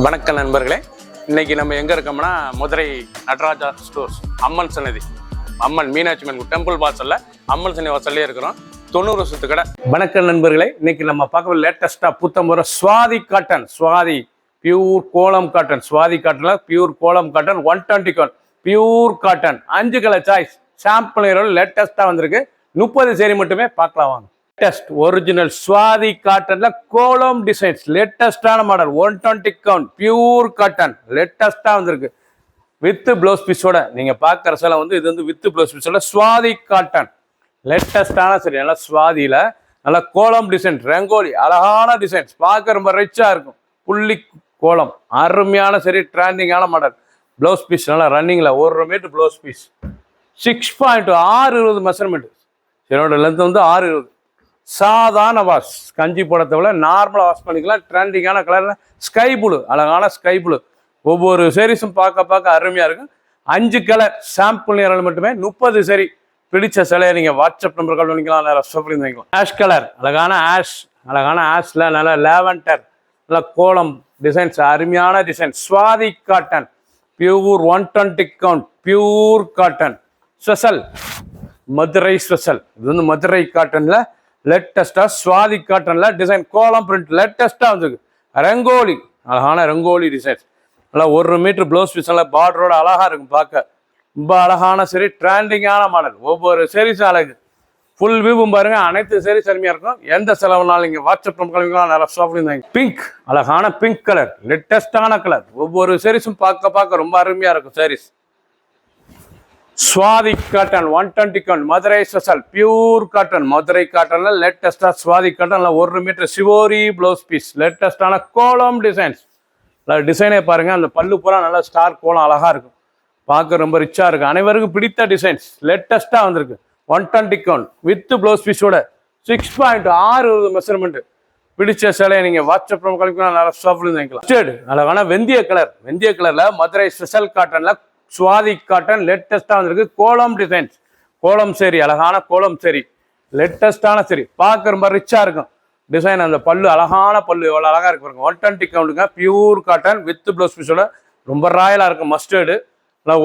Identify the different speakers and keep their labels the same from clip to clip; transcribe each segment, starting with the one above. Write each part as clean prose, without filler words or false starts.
Speaker 1: வணக்கம் நண்பர்களே, இன்னைக்கு நம்ம எங்க இருக்கோம்னா மதுரை நடராஜா ஸ்டோர்ஸ் அம்மன் சன்னதி, அம்மன் மீனாட்சி அம்மன் டெம்பிள் வாசல்ல அம்மன் சன்னதி வாசல்லே இருக்கிறோம். 90 வருஷத்து கடை. வணக்கம் நண்பர்களே, இன்னைக்கு நம்ம பார்க்க லேட்டஸ்டா புத்தம்புற Swathi cotton, Swathi pure kolam cotton, Swathi காட்டன்ல pure kolam cotton 120 cotton pure cotton 5 colour choice sample லேட்டஸ்டா வந்திருக்கு. 30 சேரி மட்டுமே பார்க்கலாம் வாங்க. லேட்டஸ்ட் ஒரிஜினல் சுவாதி காட்டன்ல கோலம் டிசைன்ஸ், லேட்டஸ்டான மாடல் 120 கவுண்ட் பியூர் காட்டன் லேட்டஸ்டா வந்திருக்கு. வித் பிளவுஸ் பீஸோட நீங்க பாக்குற சில இது வித் பிளவுஸ் பீஸோட சுவாதி காட்டன் லேட்டஸ்டான சரி. நல்லா சுவாதியில நல்லா கோலம் டிசைன், ரங்கோலி அழகான டிசைன்ஸ், பார்க்க ரொம்ப ரிச்சா இருக்கும். புள்ளி கோலம் அருமையான சரி, ட்ரெண்டிங்கான மாடல். பிளவுஸ் பீஸ் நல்லா ரன்னிங்ல 1 மீட்டர் பிளவுஸ் பீஸ் 6.620 மெஷர்மெண்ட். என்னோட லென்த் 620. சாதாரண வாஷ், கஞ்சி போடத்தை விட நார்மலாக வாஷ் பண்ணிக்கலாம். ட்ரெண்டிங்கான கலரில் ஸ்கை ப்ளூ, அழகான ஸ்கை ப்ளூ. ஒவ்வொரு சேரீஸும் பார்க்க அருமையாக இருக்கும். 5 கலர் சாம்பிள் நிறம் மட்டுமே. 30 சேரி. பிடிச்ச சிலையை நீங்கள் வாட்ஸ்அப் நம்பர் கால் பண்ணிக்கலாம், நேரம் ஷாப்பிங் பண்ணிக்கலாம். ஆஷ் கலர், அழகான ஆஷில் நல்ல லேவண்டர், நல்ல கோலம் டிசைன்ஸ், அருமையான design. Swathi cotton pure 120 count pure cotton special, Madurai special. இது மதுரை காட்டன்ல லேட்டஸ்டா சுவாதி காட்டன்ல டிசைன் கோலம் பிரிண்ட் லேட்டஸ்டா வந்துருக்கு. ரங்கோலி, அழகான ரங்கோலி டிசைன்ஸ். நல்லா 1 மீட்டர் பிளவுஸ் பீஸ், நல்லா பார்டரோட அழகா இருக்கும். பார்க்க ரொம்ப அழகான சரி, ட்ரெண்டிங்கான மாடல். ஒவ்வொரு சேரீஸும் அழகு. ஃபுல் வியூவும் பாருங்க. அனைத்து சேரீஸ் அருமையா இருக்கும். எந்த செலவுனாலும் நீங்க வாட்ஸ்அப் கிளம்பிக்கலாம், நல்லா ஷாப்பிங். பிங்க், அழகான பிங்க் கலர், லேட்டஸ்டான கலர். ஒவ்வொரு சேரீஸும் பார்க்க ரொம்ப அருமையா இருக்கும் sarees. Swathi cotton 120 count Madurai special pure cotton. Madurai காட்டன்ல லேட்டஸ்டா சுவாதி காட்டன்ல 1 மீட்டர் சிவோரி பிளவுஸ் பீஸ், லேட்டஸ்டான கோலம் டிசைன்ஸ். டிசைனே பாருங்க, அந்த பல்லு பூரா நல்லா ஸ்டார் கோலம் அழகா இருக்கும். பார்க்க ரொம்ப ரிச்சா இருக்கு. அனைவருக்கும் பிடித்த டிசைன்ஸ் லேட்டஸ்டா வந்திருக்கு. 120 கவுண்ட் வித் பிளவுஸ் பீஸோட 6.620 மெஷர்மெண்ட். பிடிச்ச சிலையை நீங்க வாட்ஸ்அப் கழிக்கலாம், நல்லா ஷாப்பிங் வாங்கிக்கலாம். அழகான வெந்தய கலர்ல மதுரை ஸ்பெஷல் காட்டன்ல சுவாதி காட்டன் லேட்டஸ்டா வந்திருக்கு. கோலம் டிசைன்ஸ், கோலம் சேரி, அழகான கோலம் சேரி, லேட்டஸ்டான சரி. பார்க்க ரொம்ப ரிச்சா இருக்கும் டிசைன். அந்த பல்லு, அழகான பல்லு எவ்வளவு அழகா இருக்கு பாருங்க. 120 கவுண்டுங்க பியூர் காட்டன் வித் பிளவுஸ் பீஸோட ரொம்ப ராயலா இருக்கும். Mustard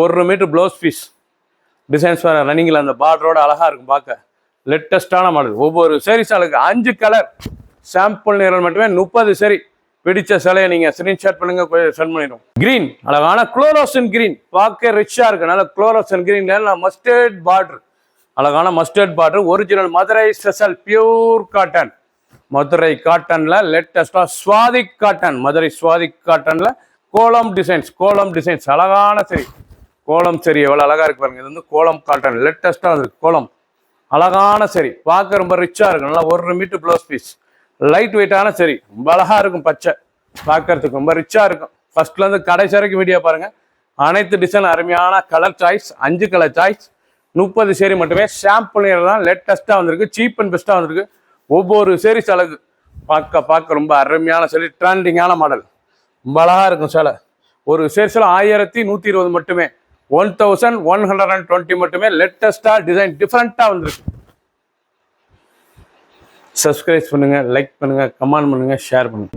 Speaker 1: 1 metre blouse piece designs ரன்னிங்ல அந்த பார்டரோட அழகா இருக்கும். பார்க்க லேட்டஸ்டான மாடல். ஒவ்வொரு சேரீஸ் அழகு. 5 கலர் சாம்பிள் நிறம் மட்டுமே. 30 சேரி. பிடிச்ச சிலையை நீங்க ஸ்கிரீன்ஷாட் பண்ணுங்க, சென்ட் பண்ணிடும். கிரீன், அழகான குளோரோசன் கிரீன், பார்க்க ரிச்சா இருக்கு. நல்ல குளோரோசன் கிரீன்ல மஸ்டர்ட் பார்டர், அழகான mustard border. Original Madurai special pure cotton. Madurai காட்டன்ல லேட்டஸ்டா சுவாதி காட்டன், மதுரை சுவாதி காட்டன்ல கோலம் டிசைன்ஸ், அழகான சரி. கோலம் சரி எவ்வளவு அழகா இருக்கு பாருங்க. இது கோலம் காட்டன் லேட்டஸ்டா வந்துருக்கு. கோலம் அழகான சரி, பார்க்க ரொம்ப ரிச்சா இருக்கு. நல்லா 1 மீட்டர் பிளவுஸ் பீஸ், லைட் வெயிட்டான சரி, ரொம்ப அழகா இருக்கும். பச்சை பார்க்கறதுக்கு ரொம்ப ரிச்சா இருக்கும். ஃபர்ஸ்ட்ல இருந்து கடைசி வரைக்கும் வீடியோ பாருங்க. அனைத்து டிசைன் அருமையான கலர் சாய்ஸ், 5 கலர் சாய்ஸ். 30 சேரி மட்டுமே. சாம்பிள் தான் லேட்டஸ்டா வந்திருக்கு. சீப் அண்ட் பெஸ்டா வந்திருக்கு. ஒவ்வொரு சேரீஸ் அழகு. பார்க்க ரொம்ப அருமையான சரி, ட்ரெண்டிங்கான மாடல். ரொம்ப அழகா இருக்கும் சேலை. ஒரு சேரீஸ்ல 1120 மட்டுமே. 1120 மட்டுமே. லேட்டஸ்டா டிசைன் டிஃப்ரெண்டா வந்திருக்கு. சப்ஸ்கிரைப் பண்ணுங்க, லைக் பண்ணுங்க, கமெண்ட் பண்ணுங்க, ஷேர் பண்ணுங்க.